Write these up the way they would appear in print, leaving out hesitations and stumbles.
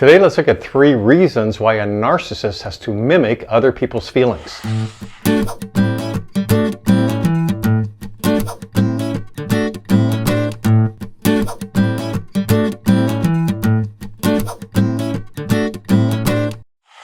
Today, let's look at 3 reasons why a narcissist has to mimic other people's feelings. A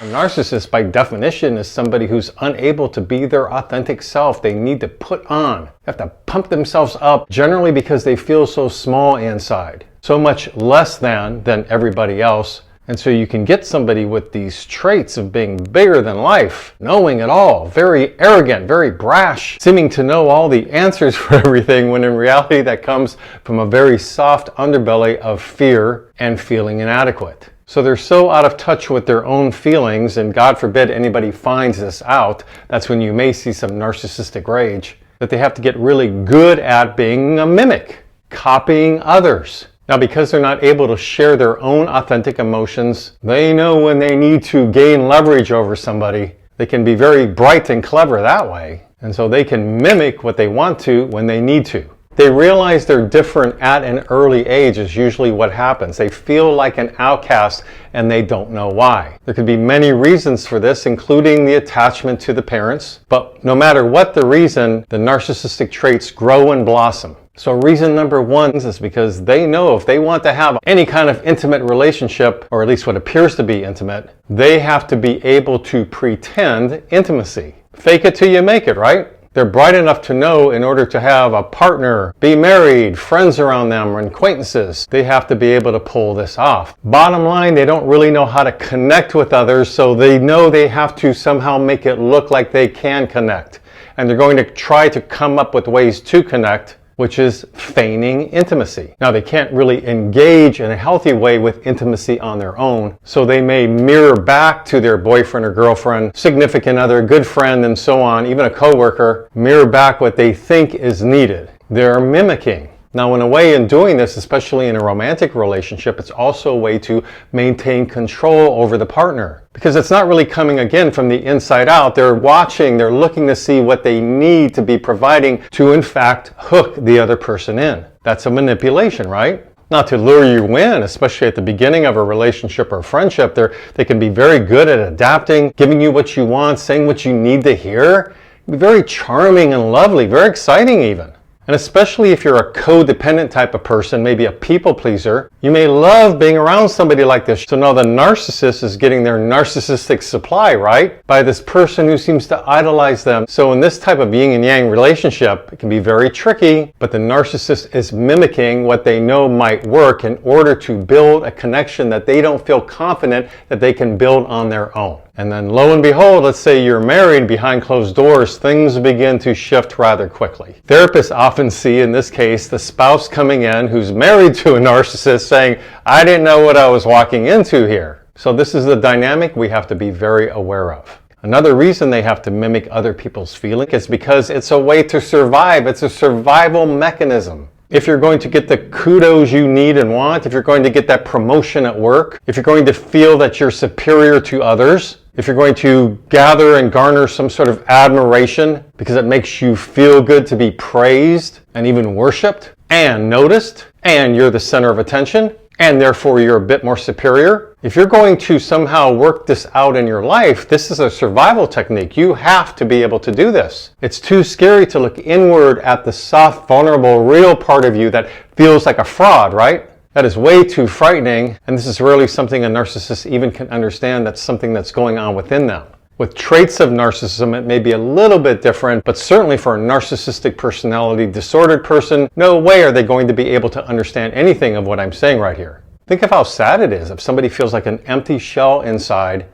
narcissist, by definition, is somebody who's unable to be their authentic self. They need to put on, they have to pump themselves up, generally because they feel so small inside, so much less than everybody else. And so you can get somebody with these traits of being bigger than life, knowing it all, very arrogant, very brash, seeming to know all the answers for everything, when in reality that comes from a very soft underbelly of fear and feeling inadequate. So they're so out of touch with their own feelings, and God forbid anybody finds this out, that's when you may see some narcissistic rage, that they have to get really good at being a mimic, copying others. Now, because they're not able to share their own authentic emotions, they know when they need to gain leverage over somebody. They can be very bright and clever that way, and so they can mimic what they want to when they need to. They realize they're different at an early age is usually what happens. They feel like an outcast and they don't know why. There could be many reasons for this, including the attachment to the parents. But no matter what the reason, the narcissistic traits grow and blossom. So reason number 1 is because they know if they want to have any kind of intimate relationship, or at least what appears to be intimate, they have to be able to pretend intimacy. Fake it till you make it, right? They're bright enough to know in order to have a partner, be married, friends around them, or acquaintances, they have to be able to pull this off. Bottom line, they don't really know how to connect with others, so they know they have to somehow make it look like they can connect. And they're going to try to come up with ways to connect, which is feigning intimacy. Now, they can't really engage in a healthy way with intimacy on their own, so they may mirror back to their boyfriend or girlfriend, significant other, good friend, and so on, even a coworker, mirror back what they think is needed. They're mimicking. Now, in a way, in doing this, especially in a romantic relationship, it's also a way to maintain control over the partner. Because it's not really coming, again, from the inside out. They're watching, they're looking to see what they need to be providing to, in fact, hook the other person in. That's a manipulation, right? Not to lure you in, especially at the beginning of a relationship or friendship. They can be very good at adapting, giving you what you want, saying what you need to hear. Be very charming and lovely, very exciting even. And especially if you're a codependent type of person, maybe a people pleaser, you may love being around somebody like this. So now the narcissist is getting their narcissistic supply, right? By this person who seems to idolize them. So in this type of yin and yang relationship, it can be very tricky, but the narcissist is mimicking what they know might work in order to build a connection that they don't feel confident that they can build on their own. And then lo and behold, let's say you're married, behind closed doors, things begin to shift rather quickly. Therapists often see, in this case, the spouse coming in who's married to a narcissist saying, I didn't know what I was walking into here. So this is the dynamic we have to be very aware of. Another reason they have to mimic other people's feelings is because it's a way to survive. It's a survival mechanism. If you're going to get the kudos you need and want, if you're going to get that promotion at work, if you're going to feel that you're superior to others, if you're going to gather and garner some sort of admiration because it makes you feel good to be praised and even worshipped and noticed, and you're the center of attention, and therefore you're a bit more superior. If you're going to somehow work this out in your life, this is a survival technique. You have to be able to do this. It's too scary to look inward at the soft, vulnerable, real part of you that feels like a fraud, right? That is way too frightening, and this is rarely something a narcissist even can understand. That's something that's going on within them. With traits of narcissism, it may be a little bit different, but certainly for a narcissistic personality disordered person, no way are they going to be able to understand anything of what I'm saying right here. Think of how sad it is if somebody feels like an empty shell inside.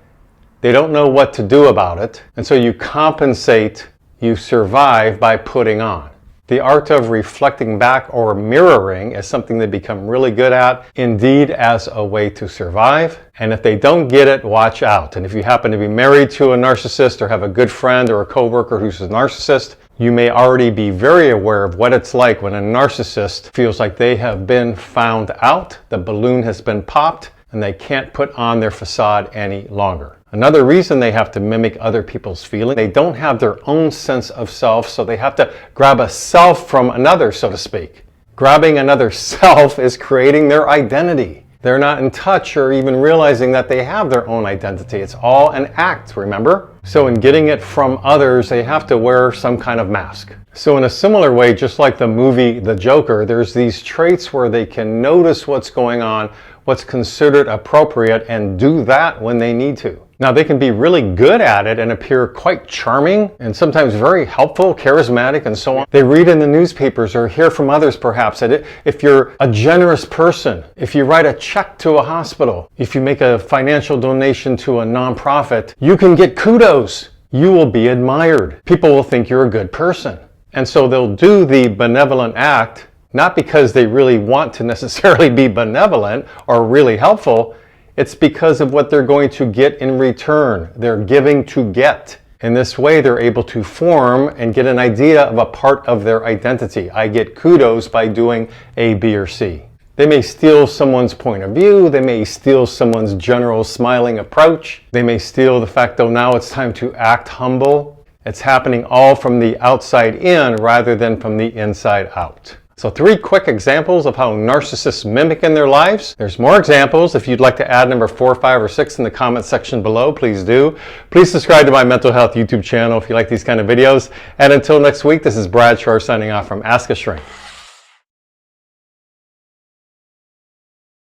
They don't know what to do about it, and so you compensate, you survive by putting on. The art of reflecting back or mirroring is something they become really good at, indeed as a way to survive. And if they don't get it, watch out. And if you happen to be married to a narcissist or have a good friend or a coworker who's a narcissist, you may already be very aware of what it's like when a narcissist feels like they have been found out, the balloon has been popped, and they can't put on their facade any longer. Another reason they have to mimic other people's feelings, they don't have their own sense of self, so they have to grab a self from another, so to speak. Grabbing another self is creating their identity. They're not in touch or even realizing that they have their own identity. It's all an act, remember? So in getting it from others, they have to wear some kind of mask. So in a similar way, just like the movie The Joker, there's these traits where they can notice what's going on, what's considered appropriate, and do that when they need to. Now, they can be really good at it and appear quite charming and sometimes very helpful, charismatic, and so on. They read in the newspapers or hear from others, perhaps, that if you're a generous person, if you write a check to a hospital, if you make a financial donation to a nonprofit, you can get kudos. You will be admired. People will think you're a good person. And so they'll do the benevolent act, not because they really want to necessarily be benevolent or really helpful. It's because of what they're going to get in return. They're giving to get. In this way, they're able to form and get an idea of a part of their identity. I get kudos by doing A, B, or C. They may steal someone's point of view. They may steal someone's general smiling approach. They may steal the fact, though, now it's time to act humble. It's happening all from the outside in rather than from the inside out. So 3 quick examples of how narcissists mimic in their lives. There's more examples. If you'd like to add number 4, 5, or 6 in the comment section below, please do. Please subscribe to my mental health YouTube channel if you like these kind of videos. And until next week, this is Brad Shore signing off from Ask a Shrink.